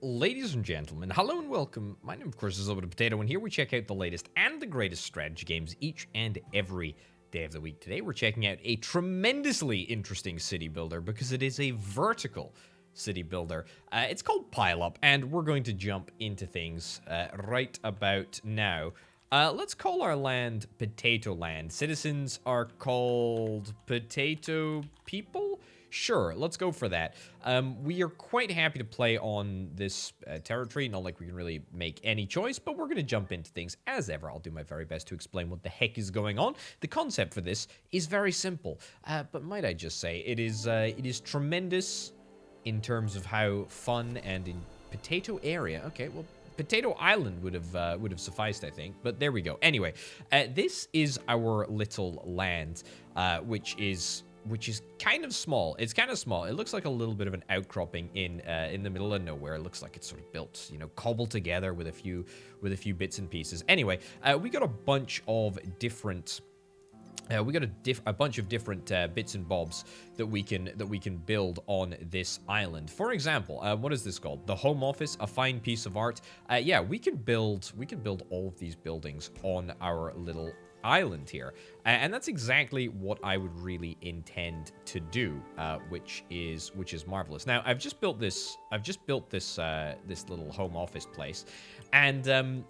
Ladies and gentlemen, hello and welcome. My name, of course, is Little Potato, and here we check out the latest and the greatest strategy games each and every day of the week. Today, we're checking out a tremendously interesting city builder because it is a vertical city builder. It's called Pile Up, and we're going to jump into things right about now. Let's call our land Potato Land. Citizens are called Potato People? Sure, let's go for that. We are quite happy to play on this territory, not like we can really make any choice, but we're going to jump into things as ever. I'll do my very best to explain what the heck is going on. The concept for this is very simple, but might I just say, it is tremendous in terms of how fun and in Potato area. Okay, well, Potato Island would have sufficed, I think. But there we go. Anyway, this is our little land, which is kind of small. It's kind of small. It looks like a little bit of an outcropping in the middle of nowhere. It looks like it's sort of built, you know, cobbled together with a few bits and pieces. Anyway, we got a bunch of different. We got a bunch of different bits and bobs that we can build on this island. For example, what is this called? The Home Office, a fine piece of art. Yeah, we can build all of these buildings on our little island here, and that's exactly what I would really intend to do, which is marvelous. Now, I've just built this this little home office place, and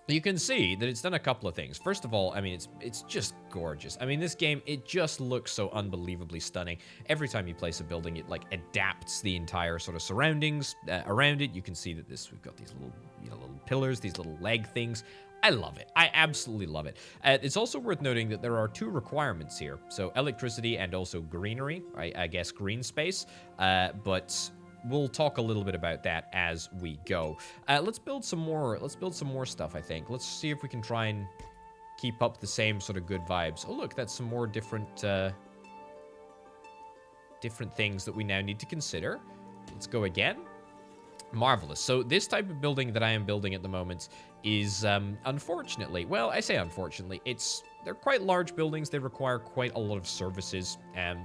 you can see that it's done a couple of things. First of all, I mean, it's just gorgeous. I mean, this game, it just looks so unbelievably stunning. Every time you place a building, it like adapts the entire sort of surroundings around it. You can see that we've got these little, little pillars, these little leg things. I love it. I absolutely love it. It's also worth noting that there are two requirements here. So electricity and also greenery, I guess green space, but we'll talk a little bit about that as we go. Let's build some more stuff, I think. Let's see if we can try and keep up the same sort of good vibes. Oh, look, that's some more different things that we now need to consider. Let's go again. Marvelous. So this type of building that I am building at the moment is, unfortunately, well, I say unfortunately, they're quite large buildings. They require quite a lot of services.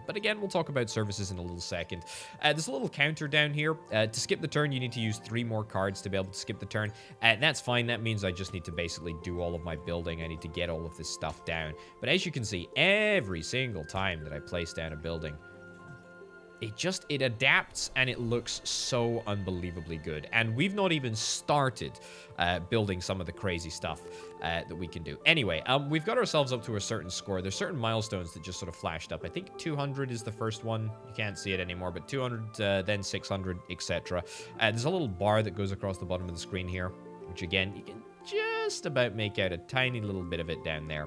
But again, we'll talk about services in a little second. There's a little counter down here. To skip the turn, you need to use 3 more cards to be able to skip the turn. That's fine. That means I just need to basically do all of my building. I need to get all of this stuff down. But as you can see, every single time that I place down a building, it adapts and it looks so unbelievably good. And we've not even started building some of the crazy stuff that we can do. Anyway, we've got ourselves up to a certain score. There's certain milestones that just sort of flashed up. I think 200 is the first one. You can't see it anymore, but 200, then 600, etc. There's a little bar that goes across the bottom of the screen here, which again, you can just about make out a tiny little bit of it down there.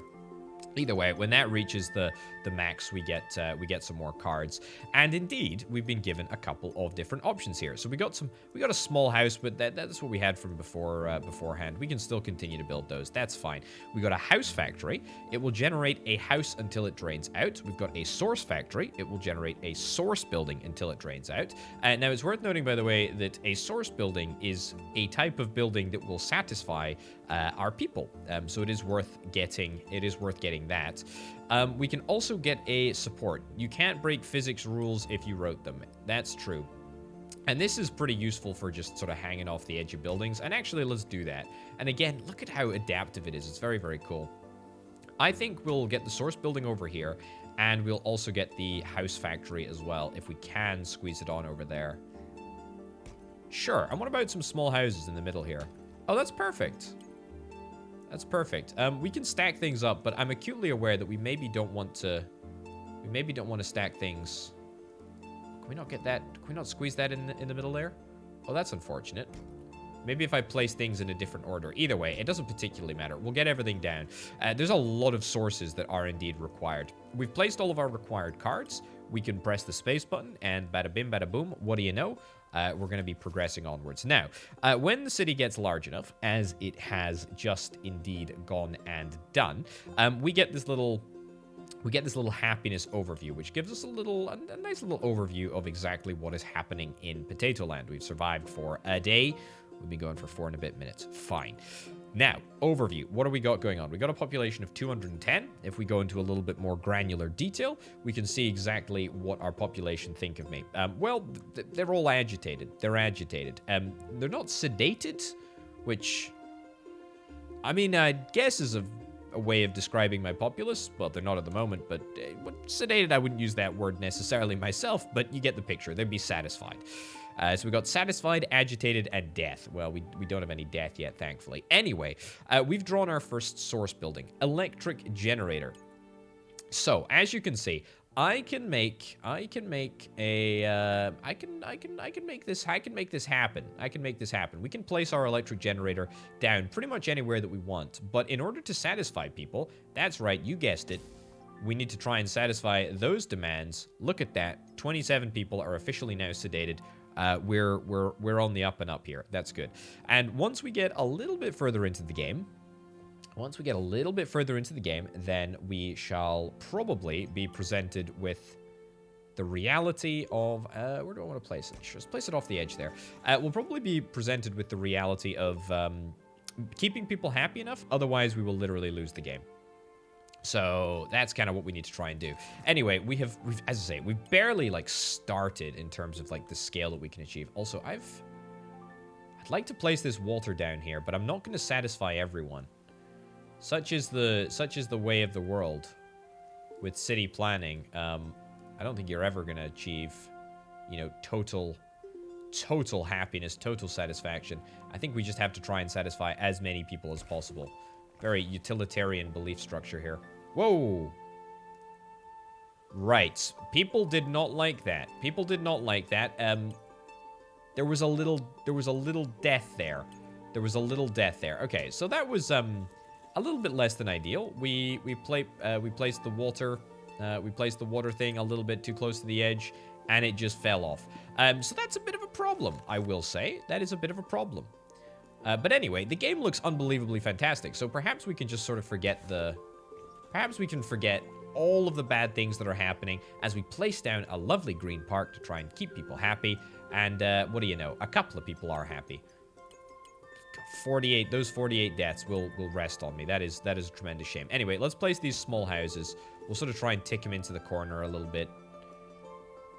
Either way, when that reaches the max, we get some more cards, and indeed we've been given a couple of different options here. So we got a small house, but that's what we had from beforehand. We can still continue to build those. That's fine. We got a house factory. It will generate a house until it drains out. We've got a source factory. It will generate a source building until it drains out. Now it's worth noting, by the way, that a source building is a type of building that will satisfy our people. So it is worth getting that. We can also get a support. You can't break physics rules if you wrote them. That's true. And this is pretty useful for just sort of hanging off the edge of buildings. And actually, let's do that. And again, look at how adaptive it is. It's very, very cool. I think we'll get the source building over here, and we'll also get the house factory as well, if we can squeeze it on over there. Sure. And what about some small houses in the middle here? Oh, that's perfect. That's perfect. We can stack things up, but I'm acutely aware that we maybe don't want to stack things. Can we not get that? Can we not squeeze that in the middle there? Oh, that's unfortunate. Maybe if I place things in a different order. Either way, it doesn't particularly matter. We'll get everything down. There's a lot of sources that are indeed required. We've placed all of our required cards. We can press the space button, and bada bim, bada boom. What do you know? We're going to be progressing onwards. Now, when the city gets large enough, as it has just indeed gone and done, we get this little happiness overview, which gives us a nice little overview of exactly what is happening in Potato Land. We've survived for a day. We've been going for 4 and a bit minutes. Fine. Now, overview. What do we got going on? We got a population of 210. If we go into a little bit more granular detail, we can see exactly what our population think of me. Well, they're all agitated. They're agitated. They're not sedated, which, I mean, I guess is a way of describing my populace. Well, they're not at the moment, but sedated, I wouldn't use that word necessarily myself, but you get the picture. They'd be satisfied. So we got satisfied, agitated, and death. Well, we don't have any death yet, thankfully. Anyway, we've drawn our first source building, electric generator. So as you can see, I can make this happen. We can place our electric generator down pretty much anywhere that we want. But in order to satisfy people, that's right, you guessed it, we need to try and satisfy those demands. Look at that. 27 people are officially now sedated. We're on the up and up here. That's good. And once we get a little bit further into the game, then we shall probably be presented with the reality of, where do I want to place it? Just place it off the edge there. We'll probably be presented with the reality of keeping people happy enough. Otherwise, we will literally lose the game. So that's kind of what we need to try and do. Anyway, we've, as I say, we've barely like started in terms of like the scale that we can achieve. Also, I'd like to place this water down here, but I'm not going to satisfy everyone. Such is the way of the world with city planning. I don't think you're ever going to achieve, you know, total happiness, total satisfaction. I think we just have to try and satisfy as many people as possible. Very utilitarian belief structure here. Whoa. Right. People did not like that. People did not like that. There was a little death there. Okay, so that was a little bit less than ideal. We placed the water thing a little bit too close to the edge, and it just fell off. So that's a bit of a problem, I will say. That is a bit of a problem. But anyway, the game looks unbelievably fantastic, so perhaps we can just sort of forget all of the bad things that are happening as we place down a lovely green park to try and keep people happy, and what do you know, a couple of people are happy. 48, those 48 deaths will rest on me. That is a tremendous shame. Anyway, let's place these small houses. We'll sort of try and tick him into the corner a little bit.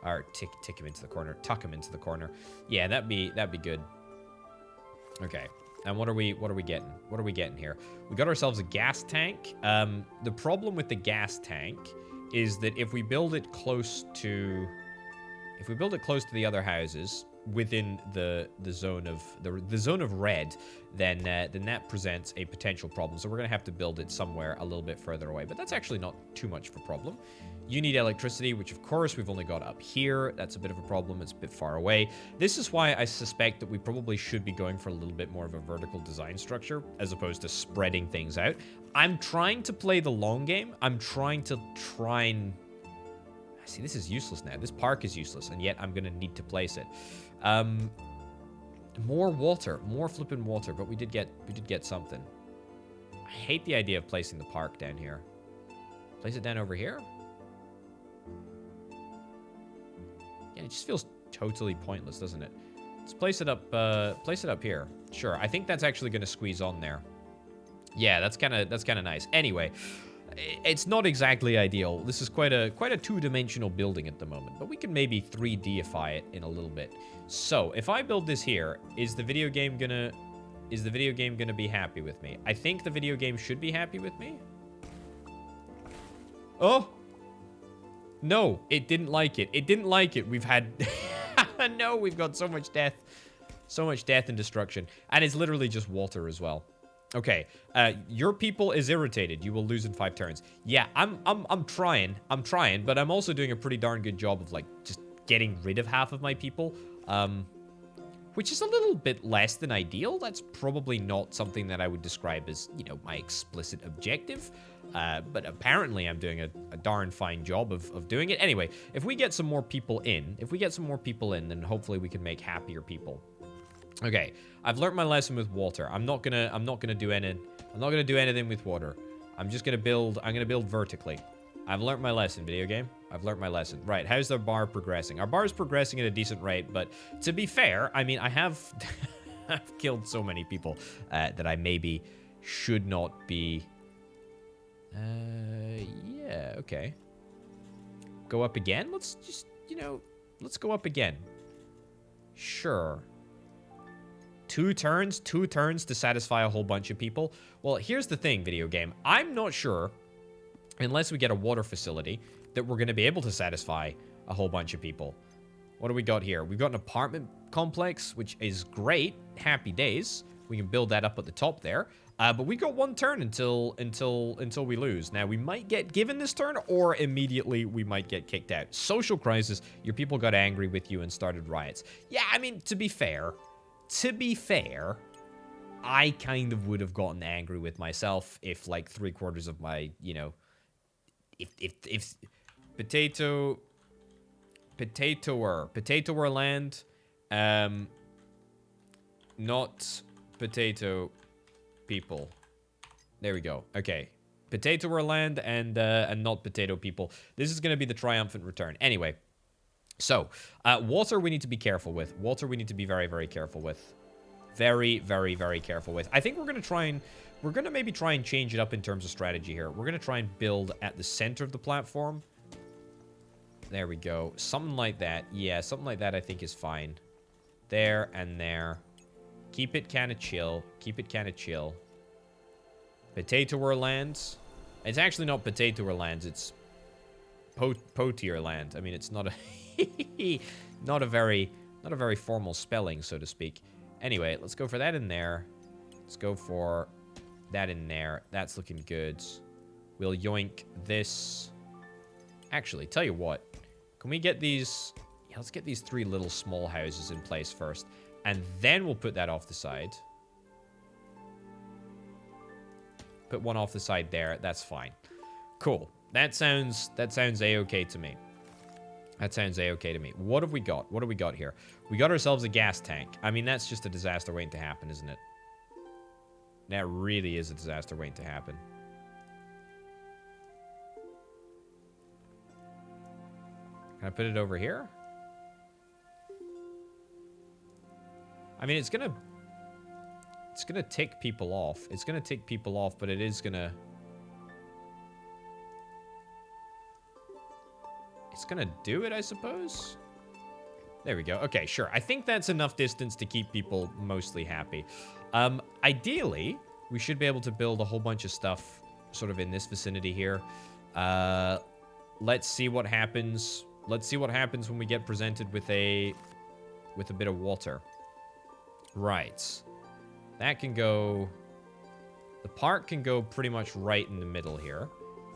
Or tick him into the corner, tuck him into the corner. Yeah, that'd be good. Okay, and what are we getting? What are we getting here? We got ourselves a gas tank. The problem with the gas tank is that if we build it close to the other houses within the zone of red, then that presents a potential problem. So we're gonna have to build it somewhere a little bit further away. But that's actually not too much of a problem. You need electricity, which of course we've only got up here. That's a bit of a problem. It's a bit far away. This is why I suspect that we probably should be going for a little bit more of a vertical design structure as opposed to spreading things out. I'm trying to play the long game. I'm trying and... See, this is useless now. This park is useless, and yet I'm going to need to place it. More water. More flipping water, but we did get something. I hate the idea of placing the park down here. Place it down over here? Yeah, it just feels totally pointless, doesn't it? Let's place it up here. Sure, I think that's actually going to squeeze on there. Yeah, that's kind of nice. Anyway, it's not exactly ideal. This is quite a two-dimensional building at the moment, but we can maybe 3D-ify it in a little bit. So, if I build this here, is the video game gonna be happy with me? I think the video game should be happy with me. Oh! No, it didn't like it. It didn't like it. We've had... No, we've got so much death. So much death and destruction. And it's literally just water as well. Okay, your people is irritated. You will lose in 5 turns. Yeah, I'm trying, but I'm also doing a pretty darn good job of, like, just getting rid of half of my people. Which is a little bit less than ideal. That's probably not something that I would describe as, you know, my explicit objective. But apparently I'm doing a darn fine job of doing it. Anyway, if we get some more people in, then hopefully we can make happier people. Okay, I've learned my lesson with water. I'm not gonna do anything with water. I'm gonna build vertically. I've learned my lesson, video game. I've learned my lesson. Right, how's the bar progressing? Our bar is progressing at a decent rate, but to be fair, I mean, I have I've killed so many people that I maybe should not be... yeah, okay. Go up again? Let's just, let's go up again. Sure. Two turns to satisfy a whole bunch of people. Well, here's the thing, video game. I'm not sure, unless we get a water facility, that we're going to be able to satisfy a whole bunch of people. What do we got here? We've got an apartment complex, which is great. Happy days. We can build that up at the top there. But we got one turn until we lose. Now, we might get given this turn, or immediately we might get kicked out. Social crisis. Your people got angry with you and started riots. Yeah, I mean, to be fair, I kind of would have gotten angry with myself if, like, 3/4 of my, if potatoer land, not potato people. There we go. Okay. Potatoer land and not potato people. This is going to be the triumphant return. Anyway, so water we need to be careful with. Water we need to be very, very careful with. Very, very, very careful with. I think we're going to maybe try and change it up in terms of strategy here. We're going to try and build at the center of the platform. There we go. Something like that. Yeah, something like that I think is fine. There and there. Keep it kind of chill. Keep it kind of chill. Potatoer lands. It's actually not potatoer lands. It's potier land. I mean, it's not a not a very formal spelling, so to speak. Anyway, let's go for that in there. Let's go for that in there. That's looking good. We'll yoink this. Actually, tell you what. Can we get these... Yeah, let's get these 3 little small houses in place first. And then we'll put that off the side. Put one off the side there. That's fine. Cool. That sounds A-okay to me. That sounds A-okay to me. What have we got? What do we got here? We got ourselves a gas tank. I mean, that's just a disaster waiting to happen, isn't it? That really is a disaster waiting to happen. Can I put it over here? I mean, it's gonna tick people off. It's gonna tick people off, but it is gonna... It's gonna do it, I suppose? There we go. Okay, sure. I think that's enough distance to keep people mostly happy. Ideally, we should be able to build a whole bunch of stuff sort of in this vicinity here. Let's see what happens. Let's see what happens when we get presented with a bit of water. Right. That can go... The park can go pretty much right in the middle here.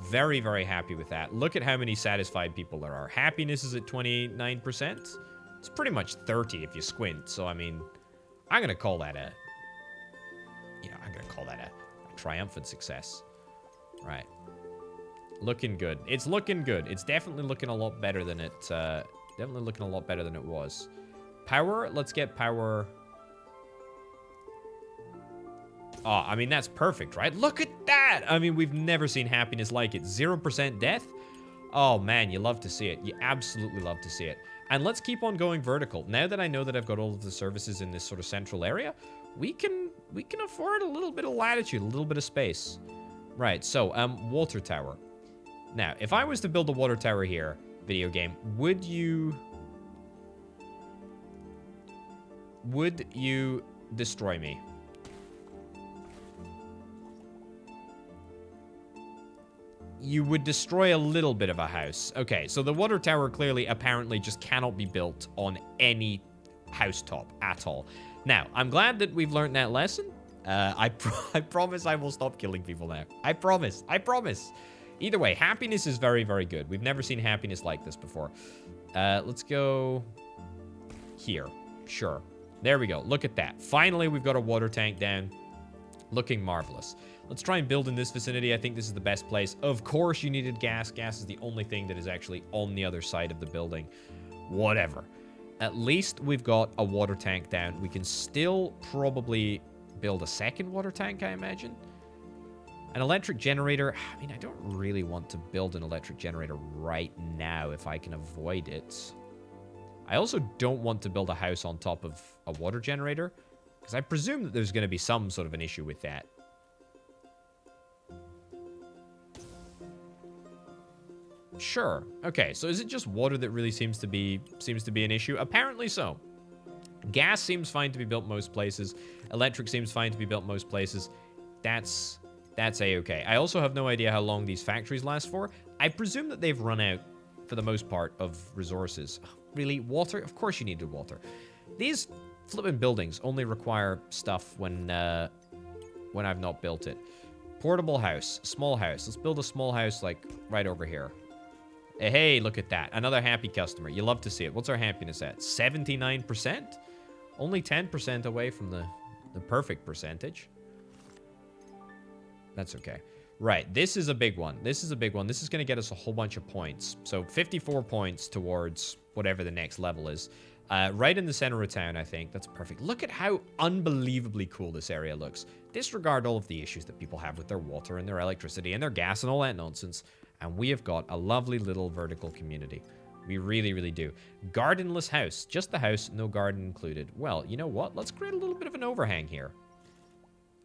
Very, very happy with that. Look at how many satisfied people there are. Happiness is at 29%. It's pretty much 30 if you squint. So, I mean, I'm going to call that a... Yeah, I'm going to call that a triumphant success. Right. Looking good. It's looking good. It's definitely looking a lot better than it... definitely looking a lot better than it was. Power. Let's get power... Oh, I mean, that's perfect, right? Look at that! I mean, we've never seen happiness like it. 0% death? Oh, man, you love to see it. You absolutely love to see it. And let's keep on going vertical. Now that I know that I've got all of the services in this sort of central area, we can afford a little bit of latitude, a little bit of space. Right, so, water tower. Now, if I was to build a water tower here, video game, would you destroy me? You would destroy a little bit of a house. Okay, so the water tower clearly, apparently, just cannot be built on any housetop at all. Now, I'm glad that we've learned that lesson. I promise I will stop killing people now. I promise. I promise. Either way, happiness is very, very good. We've never seen happiness like this before. Let's go here. Sure. There we go. Look at that. Finally, we've got a water tank down. Looking marvelous. Let's try and build in this vicinity. I think this is the best place. Of course you needed gas. Gas is the only thing that is actually on the other side of the building. Whatever. At least we've got a water tank down. We can still probably build a second water tank, I imagine. An electric generator. I mean, I don't really want to build an electric generator right now if I can avoid it. I also don't want to build a house on top of a water generator. Because I presume that there's going to be some sort of an issue with that. Sure. Okay, so is it just water that really seems to be an issue? Apparently so. Gas seems fine to be built most places. Electric seems fine to be built most places. That's a-okay. I also have no idea how long these factories last for. I presume that they've run out, for the most part, of resources. Really? Water? Of course you needed water. These flipping buildings only require stuff when I've not built it. Portable house. Small house. Let's build a small house, like, right over here. Hey, look at that. Another happy customer. You love to see it. What's our happiness at? 79%? Only 10% away from the perfect percentage. That's okay. Right, this is a big one. This is a big one. This is going to get us a whole bunch of points. So 54 points towards whatever the next level is. Right in the center of town, I think. That's perfect. Look at how unbelievably cool this area looks. Disregard all of the issues that people have with their water and their electricity and their gas and all that nonsense. And we have got a lovely little vertical community. We really, really do. Gardenless house. Just the house, no garden included. Well, you know what? Let's create a little bit of an overhang here.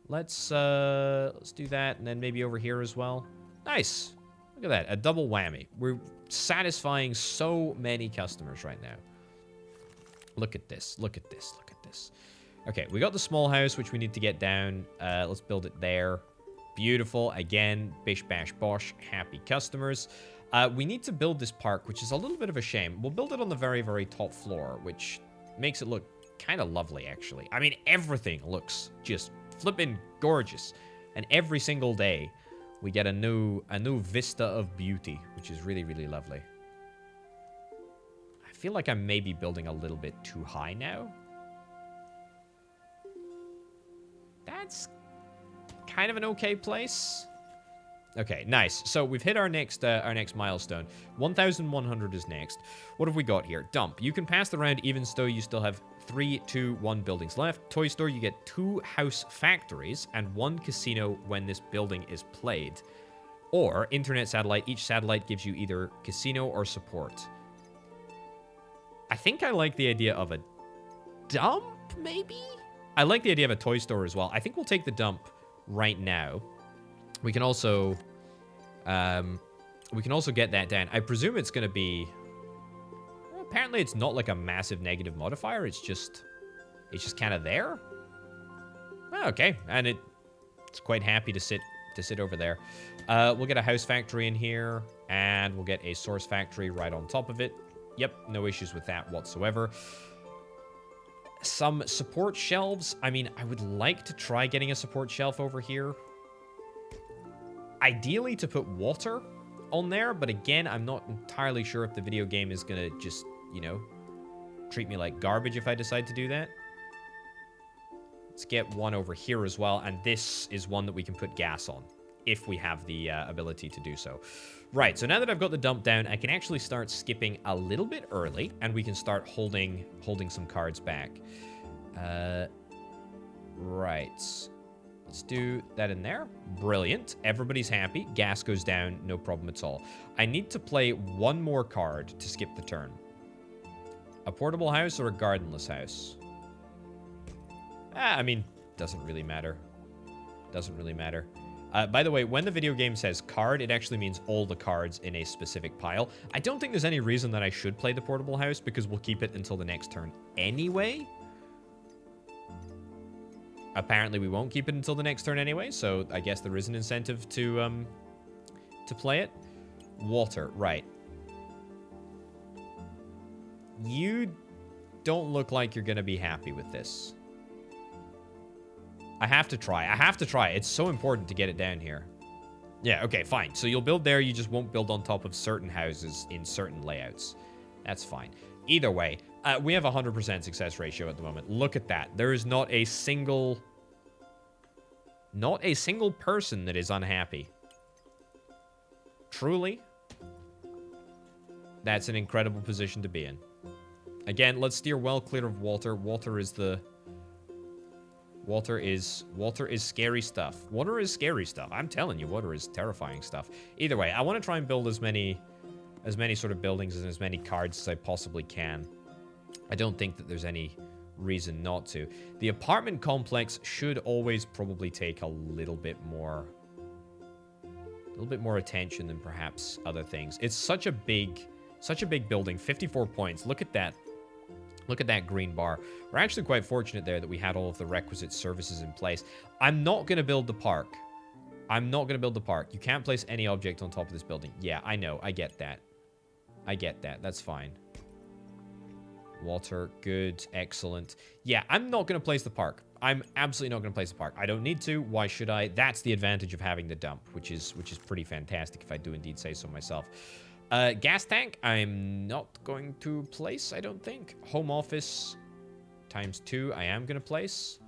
Let's do that, and then maybe over here as well. Nice. Look at that, a double whammy. We're satisfying so many customers right now. Look at this, look at this, look at this. Okay, we got the small house, which we need to get down. Let's build it there. Beautiful. Again, bish, bash, bosh, happy customers. We need to build this park, which is a little bit of a shame. We'll build it on the very, very top floor, which makes it look kind of lovely, actually. I mean, everything looks just flipping gorgeous. And every single day, we get a new vista of beauty, which is really, really lovely. I feel like I may be building a little bit too high now. That's kind of an okay place. Okay, nice. So we've hit our next milestone. 1,100 is next. What have we got here? Dump. You can pass the round even though you still have 3, 2, 1 buildings left. Toy store, you get 2 house factories and 1 casino when this building is played. Or internet satellite. Each satellite gives you either casino or support. I think I like the idea of a dump, maybe? I like the idea of a toy store as well. I think we'll take the dump right now. We can also get that down. I presume it's going to be... Well, apparently it's not like a massive negative modifier. It's just kind of there. Oh, okay, and it's quite happy to sit over there. We'll get a house factory in here, and we'll get a source factory right on top of it. Yep, no issues with that whatsoever. Some support shelves. I mean, I would like to try getting a support shelf over here. Ideally to put water on there, but again, I'm not entirely sure if the video game is gonna just, you know, treat me like garbage if I decide to do that. Let's get one over here as well, and this is one that we can put gas on, if we have the ability to do so. Right, so now that I've got the dump down, I can actually start skipping a little bit early, and we can start holding some cards back. Right. Let's do that in there. Brilliant. Everybody's happy. Gas goes down. No problem at all. I need to play one more card to skip the turn. A portable house or a gardenless house? I mean, doesn't really matter. Doesn't really matter. By the way, when the video game says card, it actually means all the cards in a specific pile. I don't think there's any reason that I should play the portable house because we'll keep it until the next turn anyway. Apparently, we won't keep it until the next turn anyway, so I guess there is an incentive to play it. Water, right. You don't look like you're going to be happy with this. I have to try. I have to try. It's so important to get it down here. Yeah, okay, fine. So you'll build there, you just won't build on top of certain houses in certain layouts. That's fine. Either way, we have a 100% success ratio at the moment. Look at that. There is not a single person that is unhappy. Truly, that's an incredible position to be in. Again, let's steer well clear of water. Water is scary stuff. Water is scary stuff. I'm telling you, water is terrifying stuff. Either way, I want to try and build as many sort of buildings and as many cards as I possibly can. I don't think that there's any reason not to. The apartment complex should always probably take a little bit more attention than perhaps other things. It's such a big building. 54 points. Look at that. Look at that green bar. We're actually quite fortunate there that we had all of the requisite services in place. I'm not going to build the park. I'm not going to build the park. You can't place any object on top of this building. Yeah, I know. I get that. I get that. That's fine. Water, good, excellent. Yeah, I'm not going to place the park. I'm absolutely not going to place the park. I don't need to. Why should I? That's the advantage of having the dump, which is pretty fantastic if I do indeed say so myself. Gas tank, I'm not going to place, I don't think. Home office ×2, I am going to place.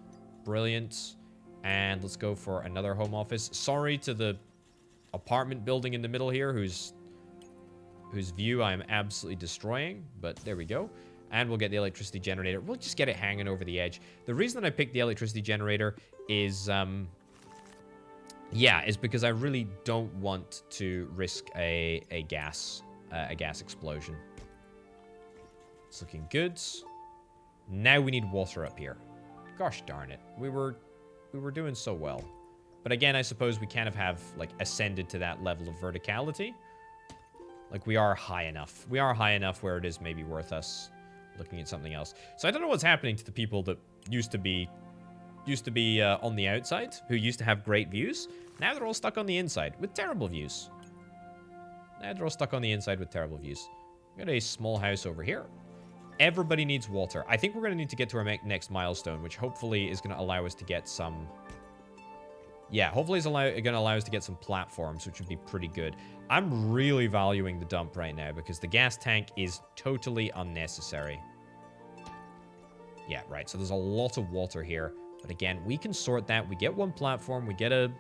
Brilliant. And let's go for another home office. Sorry to the apartment building in the middle here, whose view I'm absolutely destroying, but there we go. And we'll get the electricity generator. We'll just get it hanging over the edge. The reason that I picked the electricity generator is, is because I really don't want to risk a gas explosion. It's looking good. Now we need water up here. Gosh darn it. We were doing so well. But again, I suppose we kind of have, like, ascended to that level of verticality. Like, we are high enough. We are high enough where it is maybe worth us looking at something else. So I don't know what's happening to the people that used to be on the outside, who used to have great views. Now they're all stuck on the inside with terrible views. Now they're all stuck on the inside with terrible views. Got a small house over here. Everybody needs water. I think we're going to need to get to our next milestone, which hopefully is going to allow us to get some... Yeah, hopefully it's going to allow us to get some platforms, which would be pretty good. I'm really valuing the dump right now because the gas tank is totally unnecessary. Yeah, right. So there's a lot of water here. But again, we can sort that. We get one platform. We get a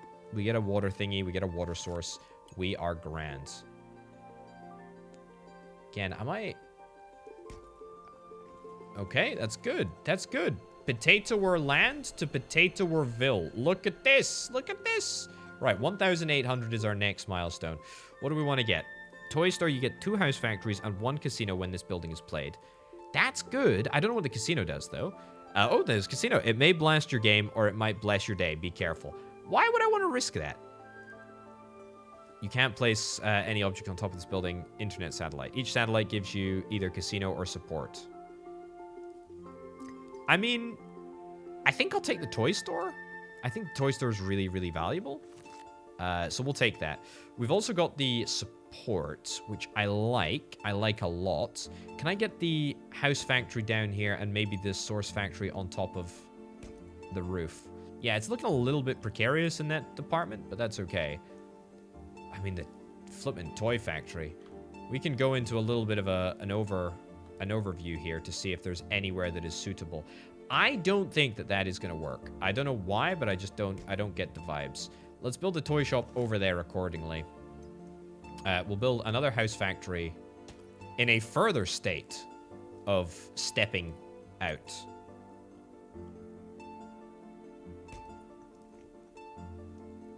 water thingy. We get a water source. We are grand. Again, am I... Okay, that's good. That's good. Potato-er land to Potato-erville. Look at this. Look at this. Right, 1,800 is our next milestone. What do we want to get? Toy Store, you get 2 house factories and 1 casino when this building is played. That's good. I don't know what the casino does, though. Oh, there's casino. It may blast your game or it might bless your day. Be careful. Why would I want to risk that? You can't place any object on top of this building. Internet satellite. Each satellite gives you either casino or support. I mean, I think I'll take the toy store. I think the toy store is really, really valuable. So we'll take that. We've also got the support, which I like. I like a lot. Can I get the house factory down here and maybe this source factory on top of the roof? Yeah, it's looking a little bit precarious in that department, but that's okay. I mean, the flippin' toy factory. We can go into a little bit of an overview here to see if there's anywhere that is suitable. I don't think that is going to work. I don't know why, but I don't get the vibes. Let's build a toy shop over there accordingly. We'll build another house factory in a further state of stepping out.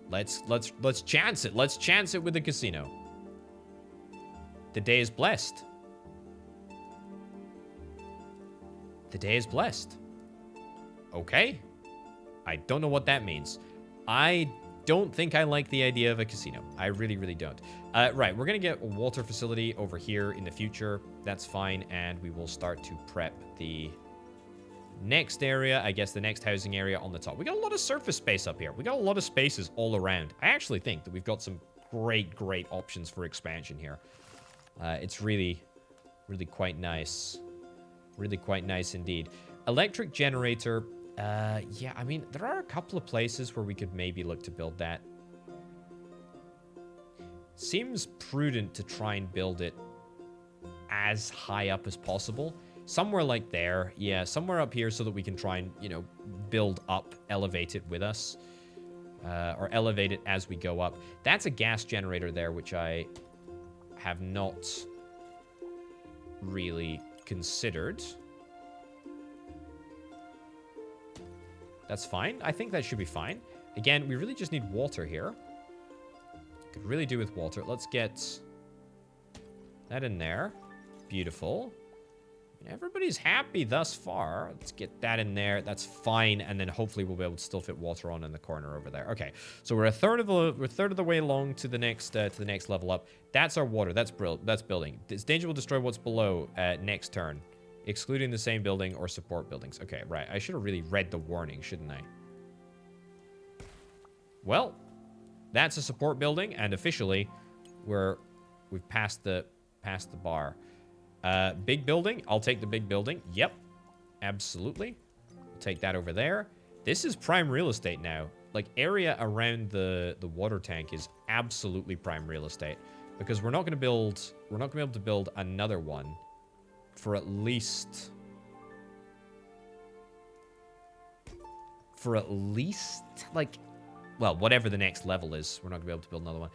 Let's chance it. Let's chance it with the casino. The day is blessed. The day is blessed. Okay. I don't know what that means. I don't think I like the idea of a casino. I really, really don't. Right, we're going to get a water facility over here in the future. That's fine, and we will start to prep the next area. I guess the next housing area on the top. We got a lot of surface space up here. We got a lot of spaces all around. I actually think that we've got some great, great options for expansion here. It's really, really quite nice. Really quite nice indeed. Electric generator. Yeah, I mean, there are a couple of places where we could maybe look to build that. Seems prudent to try and build it as high up as possible. Somewhere like there. Yeah, somewhere up here so that we can try and, you know, build up, elevate it with us. Or elevate it as we go up. That's a gas generator there, which I have not really considered. That's fine. I think that should be fine. Again, we really just need water here. Could really do with water. Let's get that in there. Beautiful. Everybody's happy thus far. Let's get that in there. That's fine. And then hopefully we'll be able to still fit water on in the corner over there. Okay. So we're a third of the way along to the next level up. That's our water. That's building. This danger will destroy what's below next turn, excluding the same building or support buildings. Okay, right. I should have really read the warning, shouldn't I? Well, that's a support building, and officially we've passed the bar. Big building. I'll take the big building. Yep. Absolutely. I'll take that over there. This is prime real estate now. Like, area around the water tank is absolutely prime real estate. Because we're not going to be able to build another one for at least... like, well, whatever the next level is, we're not going to be able to build another one.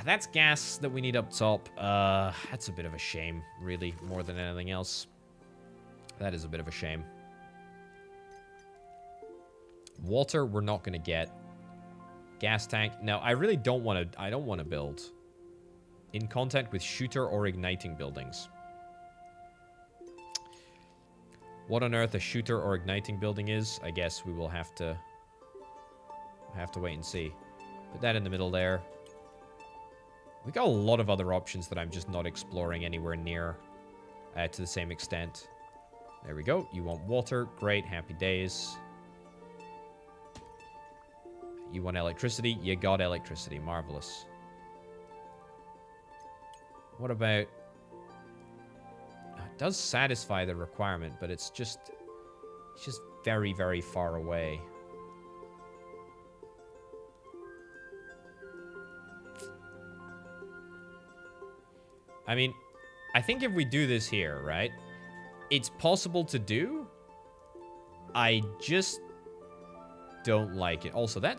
That's gas that we need up top. That's a bit of a shame, really, more than anything else. That is a bit of a shame. Water, we're not going to get. Gas tank. No, I really don't want to. I don't want to build in contact with shooter or igniting buildings. What on earth a shooter or igniting building is, I guess we will have to wait and see. Put that in the middle there. We got a lot of other options that I'm just not exploring anywhere near to the same extent. There we go. You want water. Great. Happy days. You want electricity. You got electricity. Marvelous. What about... It does satisfy the requirement, but it's just very, very far away. I mean, I think if we do this here, right, it's possible to do. I just don't like it. Also, the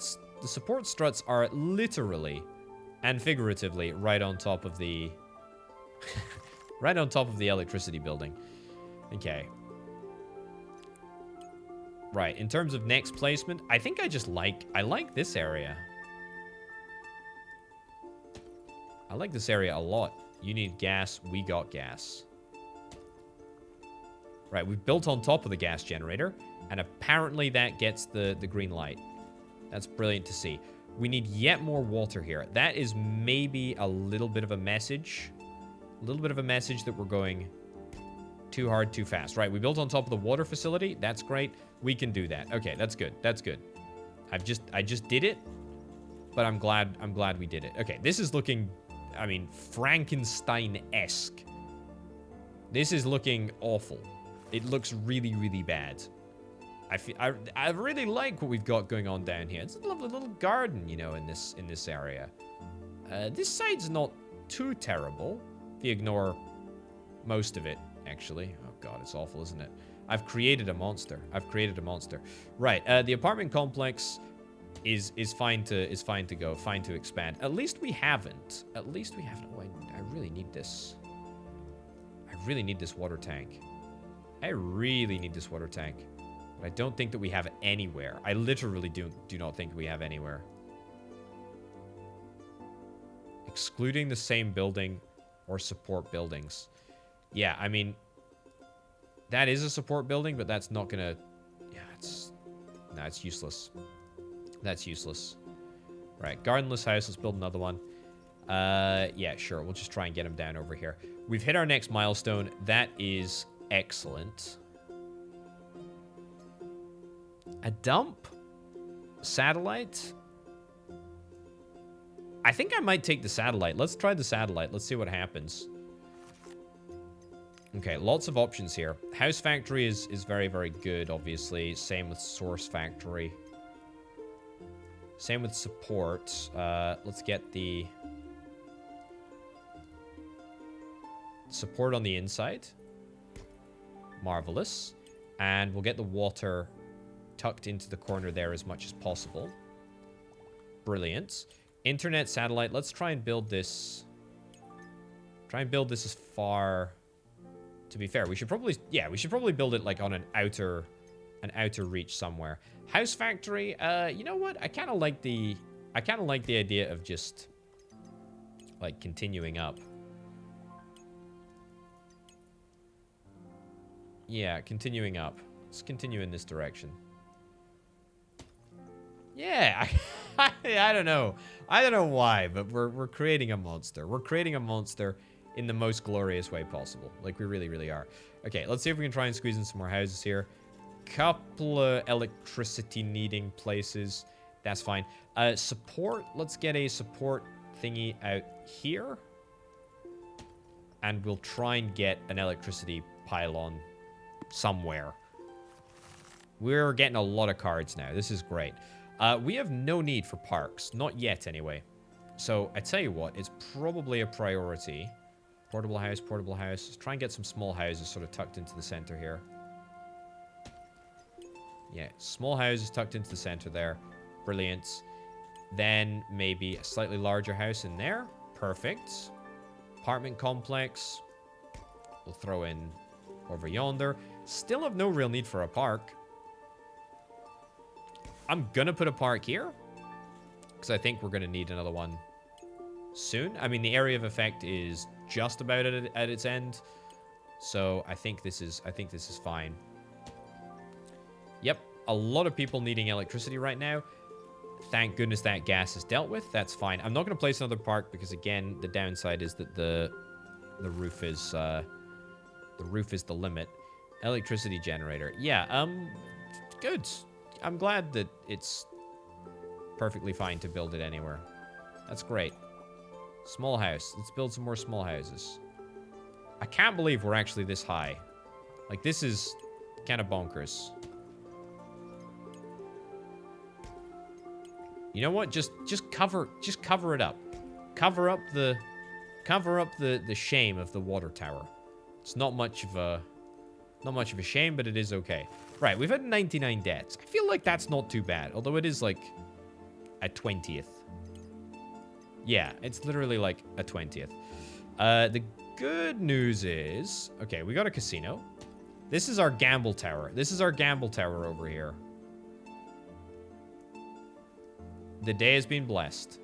support struts are literally and figuratively right on top of the right on top of the electricity building. Okay. Right, in terms of next placement, I think I like this area. I like this area a lot. You need gas. We got gas. Right, we've built on top of the gas generator, and apparently that gets the green light. That's brilliant to see. We need yet more water here. That is maybe a little bit of a message. A little bit of a message that we're going too hard, too fast. Right, we built on top of the water facility. That's great. We can do that. Okay, that's good. That's good. I just did it, but I'm glad we did it. Okay, this is looking... I mean, Frankenstein-esque. This is looking awful. It looks really, really bad. I really like what we've got going on down here. It's a lovely little garden, you know, in this area. This side's not too terrible, if you ignore most of it, actually. Oh god, it's awful, isn't it? I've created a monster. Right, the apartment complex is fine to go, fine to expand. At least we haven't. Oh, I really need this. I really need this water tank. But I don't think that we have it anywhere. I literally do not think we have anywhere. Excluding the same building or support buildings. Yeah, I mean, that is a support building, but that's not gonna... Yeah, it's useless. That's useless. Right, gardenless house. Let's build another one. Yeah, sure. We'll just try and get him down over here. We've hit our next milestone. That is excellent. A dump? Satellite? I think I might take the satellite. Let's try the satellite. Let's see what happens. Okay, lots of options here. House factory is very, very good, obviously. Same with source factory. Same with support. Let's get the support on the inside. Marvelous. And we'll get the water tucked into the corner there as much as possible. Brilliant. Internet, satellite. Let's try and build this. Try and build this as far... To be fair, we should probably build it like on an outer reach somewhere. House factory, you know what? I kind of like the idea of just like continuing up. Yeah, continuing up. Let's continue in this direction. Yeah, I don't know. I don't know why, but we're creating a monster. We're creating a monster in the most glorious way possible. Like, we really, really are. Okay, let's see if we can try and squeeze in some more houses here. Couple of electricity needing places. That's fine. Support. Let's get a support thingy out here. And we'll try and get an electricity pylon somewhere. We're getting a lot of cards now. This is great. We have no need for parks. Not yet, anyway. So, I tell you what. It's probably a priority. Portable house, portable house. Let's try and get some small houses sort of tucked into the center here. Yeah, small houses tucked into the center there. Brilliant. Then maybe a slightly larger house in there. Perfect. Apartment complex. We'll throw in over yonder. Still have no real need for a park. I'm gonna put a park here. Because I think we're gonna need another one soon. I mean, the area of effect is just about at its end. So I think this is fine. Yep, a lot of people needing electricity right now. Thank goodness that gas is dealt with. That's fine. I'm not going to place another park because, again, the downside is that the roof is the limit. Electricity generator. Yeah, good. I'm glad that it's perfectly fine to build it anywhere. That's great. Small house. Let's build some more small houses. I can't believe we're actually this high. Like, this is kind of bonkers. You know what? Just cover it up. Cover up the shame of the water tower. It's not much of a shame, but it is okay. Right, we've had 99 deaths. I feel like that's not too bad, although it is like a 20th. Yeah, it's literally like a 20th. The good news is, okay, we got a casino. This is our gamble tower. This is our gamble tower over here. The day has been blessed.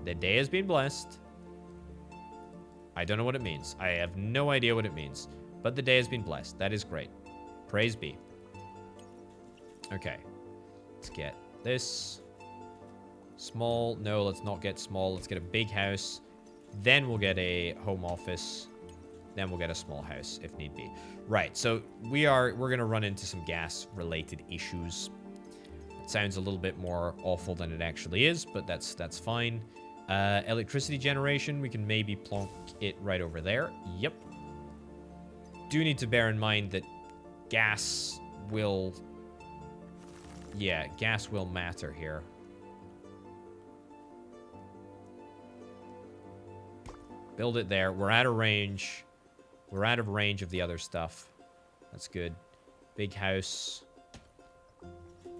The day has been blessed. I don't know what it means. I have no idea what it means. But the day has been blessed. That is great. Praise be. Okay. Let's get this. Small. No, let's not get small. Let's get a big house. Then we'll get a home office. Then we'll get a small house if need be. Right. So we're going to run into some gas-related issues. It sounds a little bit more awful than it actually is, but that's fine. Electricity generation, we can maybe plonk it right over there. Yep. Do need to bear in mind that gas will... Yeah, gas will matter here. Build it there. We're out of range. We're out of range of the other stuff. That's good. Big house.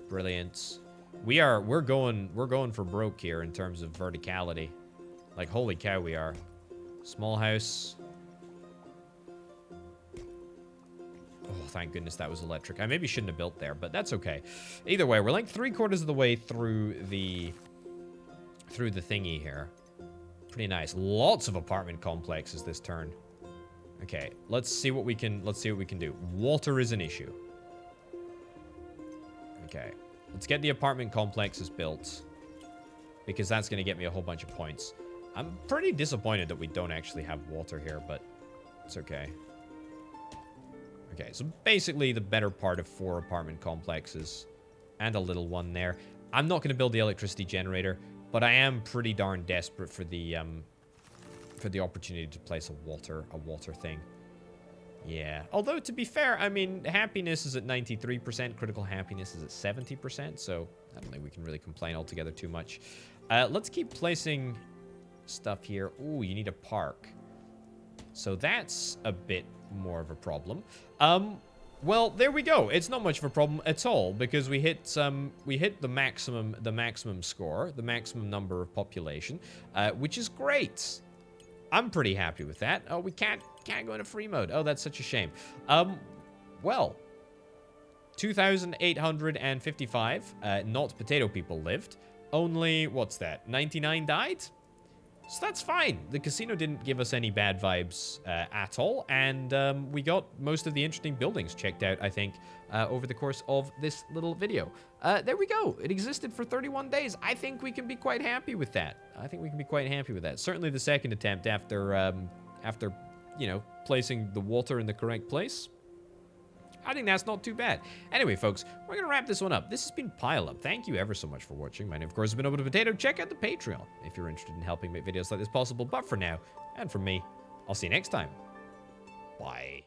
Brilliant. We're going for broke here in terms of verticality. Like, holy cow, we are. Small house. Oh, thank goodness that was electric. I maybe shouldn't have built there, but that's okay. Either way, we're like 3/4 of the way through the thingy here. Pretty nice. Lots of apartment complexes this turn. Okay, let's see what we can do. Water is an issue. Okay. Let's get the apartment complexes built. Because that's going to get me a whole bunch of points. I'm pretty disappointed that we don't actually have water here, but it's okay. Okay, so basically the better part of 4 apartment complexes. And a little one there. I'm not going to build the electricity generator, but I am pretty darn desperate for the opportunity to place a water thing. Yeah. Although, to be fair, I mean, happiness is at 93%. Critical happiness is at 70%. So, I don't think we can really complain altogether too much. Let's keep placing stuff here. Ooh, you need a park. So, that's a bit more of a problem. Well, there we go. It's not much of a problem at all because we hit the maximum score, the maximum number of population, which is great. I'm pretty happy with that. Oh, we can't go into free mode. Oh, that's such a shame. Well, 2,855 not potato people lived. Only, what's that, 99 died? So that's fine. The casino didn't give us any bad vibes at all, and we got most of the interesting buildings checked out, I think, over the course of this little video. There we go. It existed for 31 days. I think we can be quite happy with that. Certainly the second attempt after, you know, placing the water in the correct place, I think that's not too bad. Anyway, folks, we're going to wrap this one up. This has been Pile Up. Thank you ever so much for watching. My name, of course, has been ObitoPotato. Check out the Patreon if you're interested in helping make videos like this possible. But for now, and from me, I'll see you next time. Bye.